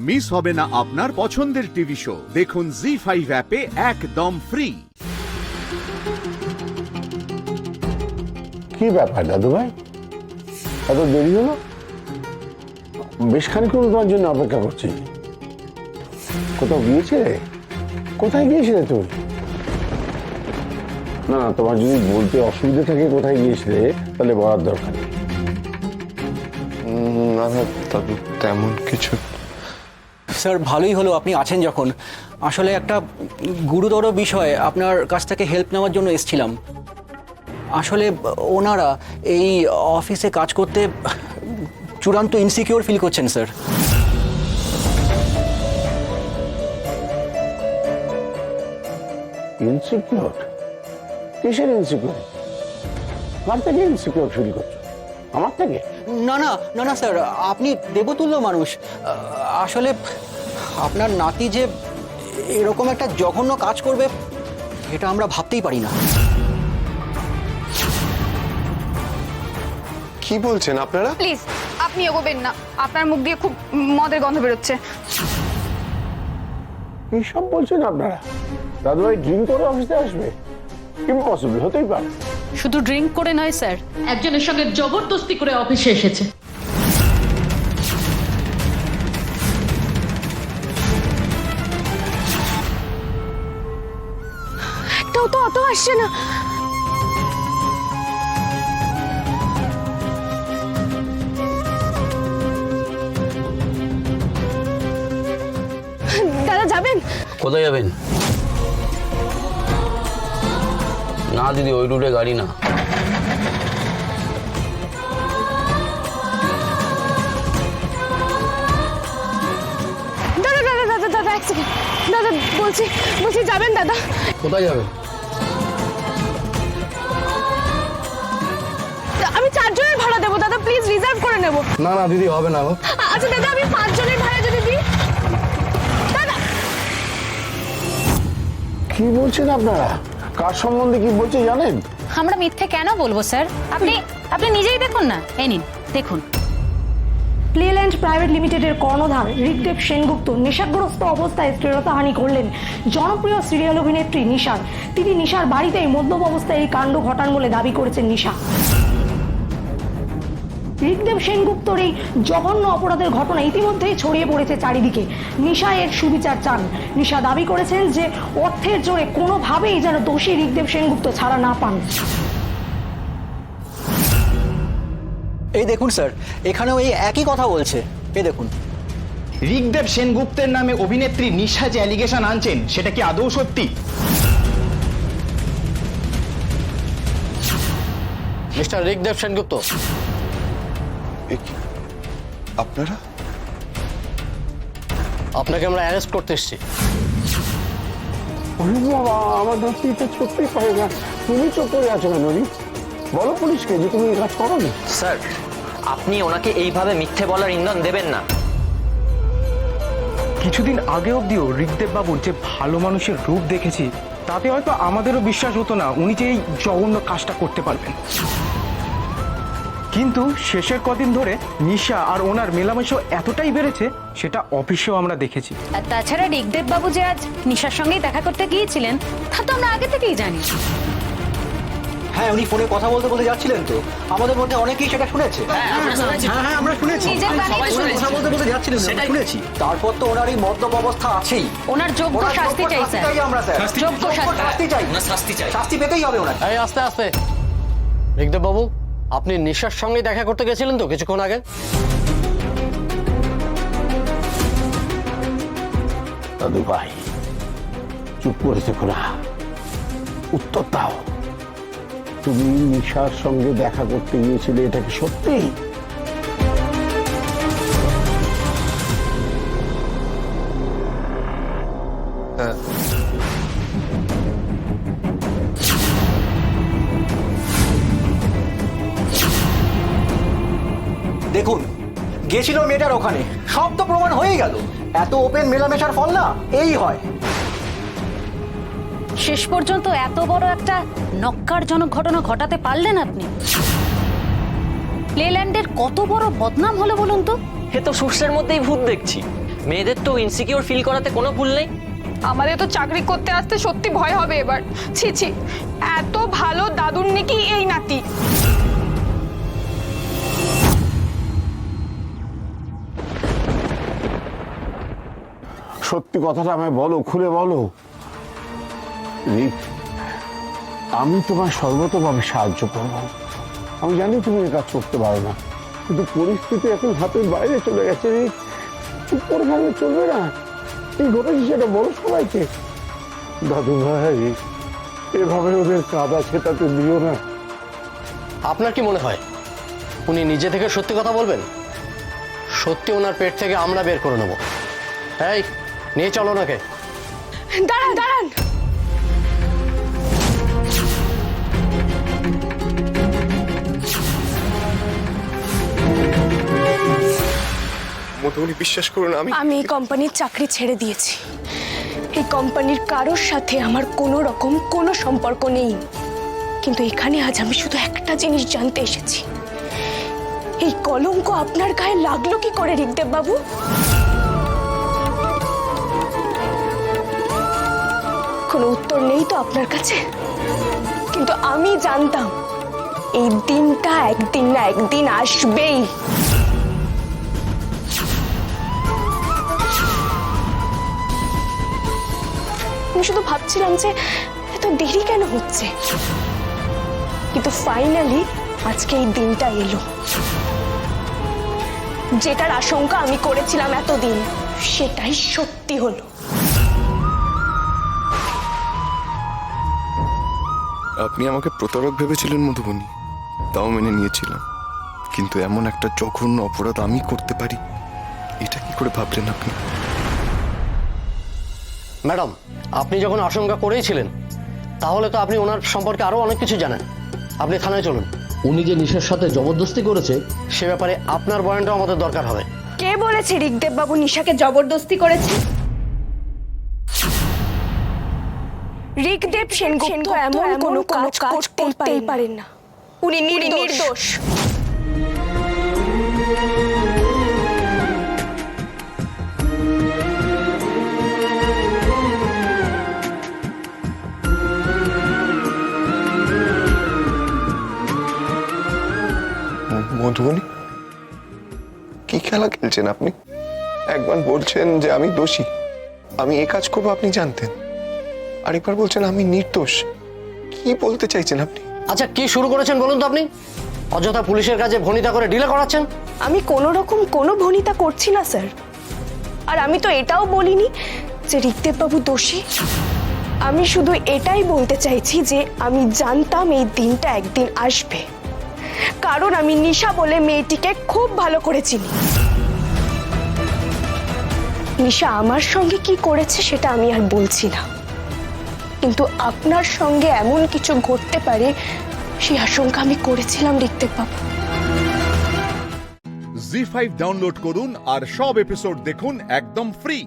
Miss হবে না আপনার পছন্দের টিভি শো। দেখুন জি5 অ্যাপে একদম ফ্রি। কি ব্যাপার দাদু ভাই, এত দেরি হলো? বেশ খানিকক্ষণ তোমার জন্য অপেক্ষা করছি। কোথাও গিয়েছিলে? কোথায় গিয়েছিলে তুমি? না না, তোমার যদি বলতে অসুবিধা থাকে কোথায় গিয়েছিলে তাহলে বলার দরকার নেই। না না দাদু, তেমন কিছু। স্যার ভালোই হলো আপনি আছেন যখন। আসলে একটা গুরুতর বিষয় আপনার কাছ থেকে হেল্প নেওয়ার জন্য এসেছিলাম। আসলে ওনারা এই অফিসে কাজ করতে চূড়ান্ত ইনসিকিউর ফিল করছেন স্যার। ইনসিকিউর? কিসের ইনসিকিউর? কার থেকে ইনসিকিউর ফিল করছো? আমার থেকে? না না না না স্যার, আপনি দেবতুল্য মানুষ। আসলে আপনার নাতি যে এরকম একটা জঘন্য কাজ করবে এটা আমরা ভাবতেই পারি না। কি বলছেন আপনারা? প্লিজ আপনি এগোবেন না, আপনার মুখ দিয়ে খুব মদের গন্ধ বেরোচ্ছে। কি সব বলছেন আপনারা? দাদু ভাই ড্রিঙ্ক করে অফিসে আসবে? ইম্পসিবল, হতেই পারে। শুধু ড্রিঙ্ক করে নয় স্যার, একজনের সঙ্গে জবরদস্তি করে অফিসে এসেছে। একটাও তো অটো আসছে না। দাদা যাবেন? কোথায় যাবেন? না দিদি, ওই রুটে গাড়ি না। দাদা দাদা দাদা দাদা এক সেকেন্ড। দাদা বলছি বলছি যাবেন দাদা? কোথায় যাবেন? আমি 4 জনের ভাড়া দেবো দাদা, প্লিজ রিজার্ভ করে নেব। না না দিদি, হবে না। আচ্ছা দাদা আমি 5 জনের ভাড়া যদি দিই? দাদা কি বলছেন আপনারা? কার সম্বন্ধে কি বলছে জানেন? আমরা মিথ্যে কেন বলবো স্যার? আপনি নিজেই দেখুন না। এই নিন দেখুন। প্লেল্যান্ড প্রাইভেট লিমিটেডের কর্ণধার ঋগদেব সেনগুপ্ত নেশাগ্রস্ত অবস্থায় শ্লীলতাহানি করলেন জনপ্রিয় সিরিয়াল অভিনেত্রী নিশার। তিনি নিশার বাড়িতেই মদ্যপ অবস্থায় এই কাণ্ড ঘটান বলে দাবি করেছেন নিশা। ঋগদেব সেনগুপ্তর এই জঘন্য অপরাধের ঘটনা ইতিমধ্যেই ছড়িয়ে পড়েছে চারিদিকে। নিশা এর সুবিচার চান। নিশা দাবি করেছেন যে অর্থের জোরে কোনোভাবেই যেন দোষী ঋগদেব সেনগুপ্ত ছাড়া না পান। এই দেখুন স্যার, এখানেও এই একই কথা বলছে। এই দেখুন, ঋগদেব সেনগুপ্তের নামে অভিনেত্রী নিশা যে অ্যালিগেশন আনছেন সেটা কি আদৌ সত্যি? মিস্টার ঋগদেব সেনগুপ্ত, আপনারা? আপনাকে আমরা অ্যারেস্ট করতে এসেছি। ওরে বাবা, আমার নাতিটা চোখতেই পারে না। তুমি চোখ করে আছো কেন? বলো পুলিশকে যে তুমি এই কাজ করোনি। স্যার, আপনি ওনাকে এইভাবে মিথ্যে বলার ইন্ধন দেবেন না। কিছুদিন আগে অবধিও ঋগদেব বাবুর যে ভালো মানুষের রূপ দেখেছি তাতে হয়তো আমাদেরও বিশ্বাস হতো না উনি যে এই জঘন্য কাজটা করতে পারবেন। কিন্তু শেষের কদিন ধরে নিশা আর ওনার মেলামেশা এতটাই বেড়েছে সেটা অফিসেও আমরা দেখেছি। আর তাছাড়া ঋগদেব বাবু যে আজ নিশার সঙ্গেই দেখা করতে গিয়েছিলেন তা তো আমরা আগে থেকেই জানি। হ্যাঁ উনি ফোনে কথা বলতে বলতে যাচ্ছিলেন তো, আমাদের মধ্যে অনেকেই সেটা শুনেছে। হ্যাঁ আমরা শুনেছি। কথা বলতে বলতে যাচ্ছিলেন, আমরা শুনেছি। তারপর তো ওনার এই মদ্যপ অবস্থা আছেই। ওনার যোগ্য শাস্তি চাই স্যার। আমরা স্যার যোগ্য শাস্তি চাই। শাস্তি পেতেই হবে ওনার। এই আস্তে আস্তে। ঋগদেব বাবু, আপনি নিশার সঙ্গে দেখা করতে গেছিলেন তো কিছুক্ষণ আগে? দাদু ভাই চুপ করেছে খোলা, উত্তর দাও। তুমি নিশার সঙ্গে দেখা করতে গিয়েছিলে, এটা কি সত্যি? হ্যাঁ। দেখুন, গেছিল মেয়েটার ওখানে, সব তো প্রমাণ হয়ে গেল। এত ওপেন মেলামেশার ফল না এই হয়। শেষ পর্যন্ত এত বড় একটা নক্কারজনক ঘটনা ঘটাতে পারলেন আপনি। প্লেল্যান্ডের কত বড় বদনাম হলো বলুন তো। এ তো শস্যের মধ্যেই ভূত দেখছি। মেয়েদের তো ইনসিকিউর ফিল করাতে কোনো ভুল নেই। আমাদের তো চাকরি করতে আসতে সত্যি ভয় হবে এবার। ছি ছি, এত ভালো দাদুর নাকি এই নাতি। সত্যি কথাটা আমায় বলো, খুলে বলো। রিক, আমি তোমার সর্বতভাবে সাহায্য করবো। আমি জানি তুমি এ কাজ করতে পারো না, কিন্তু পরিস্থিতি এখন হাতের বাইরে চলে গেছে। রিক, চুপ করে থাকলে চলবে না। কি ঘটেছে সেটা বলো সবাইকে। দাদু ভাই, এভাবে ওদের কাদা ছেটাতে দিও না। আপনার কি মনে হয় উনি নিজে থেকে সত্যি কথা বলবেন? সত্যি ওনার পেট থেকে আমরা বের করে নেব। এই, নিয়ে চলো ওনাকে। দাঁড়ান দাঁড়ান, মধুবনী বিশ্বাস করুন, আমি এই কোম্পানির চাকরি ছেড়ে দিয়েছি। এই কোম্পানির কারোর সাথে আমার কোনো রকম কোনো সম্পর্ক নেই। কিন্তু এখানে আজ আমি শুধু একটা জিনিস জানতে এসেছি, এই কলঙ্ক আপনার গায়ে লাগলো কি করে ঋগদেব বাবু? কোনো উত্তর নেই তো আপনার কাছে? কিন্তু আমি জানতাম এই দিনটা একদিন না একদিন আসবেই। আমি শুধু ভাবছিলাম যে এত দেরি কেন হচ্ছে, কিন্তু ফাইনালি আজকে এই দিনটা এলো। যেটার আশঙ্কা আমি করেছিলাম এতদিন সেটাই সত্যি হলো। আপনি আমাকে প্রতারক ভেবেছিলেন মধুবনী, তাও মেনে নিয়েছিলাম। কিন্তু এমন একটা জঘন্য অপরাধ আমি করতে পারি, এটা কি করে ভাবলেন আপনি? ম্যাডাম, আপনি যখন আশঙ্কা করেইছিলেন তাহলে তো আপনি ওনার সম্পর্কে আরো অনেক কিছু জানেন। আপনি থানায় চলুন। উনি যে নিশার সাথে জবরদস্তি করেছে সে ব্যাপারে আপনার বয়ানটাও আমাদের দরকার হবে। কে বলেছে ঋগদেব বাবু নিশাকে জবরদস্তি করেছে? ঋগদেব সেনগুপ্ত এমন কোনো কাজ করতেই পারেন না। উনি নির্দোষ। মধুবনী, কি খেলা খেলছেন আপনি? একবার বলছেন যে আমি দোষী, আমি এ কাজ করবো আপনি জানতেন, আরেকবার বলছেন আমি নির্দোষ। কি বলতে চাইছেন আপনি? আচ্ছা, কি শুরু করেছেন বলুন তো আপনি? অযথা পুলিশের কাছে ভনিতা করে ডিলে করাচ্ছেন। আমি কোনো রকম কোনো ভনিতা করছি না স্যার। আর আমি তো এটাও বলিনি যে ঋগদেব বাবু দোষী। আমি শুধু এটাই বলতে চাইছি যে আমি জানতাম এই দিনটা একদিন আসবে, কারণ আমি নিশা বলে মেয়েটিকে খুব ভালো করে চিনি। নিশা আমার সঙ্গে কি করেছে সেটা আমি আর বলছি না, কিন্তু আপনার সঙ্গে এমন কিছু ঘটতে পারে সেই আশঙ্কা আমি করেছিলাম ঋগদেব বাবু। জি5 ডাউনলোড করুন আর সব এপিসোড দেখুন একদম ফ্রি।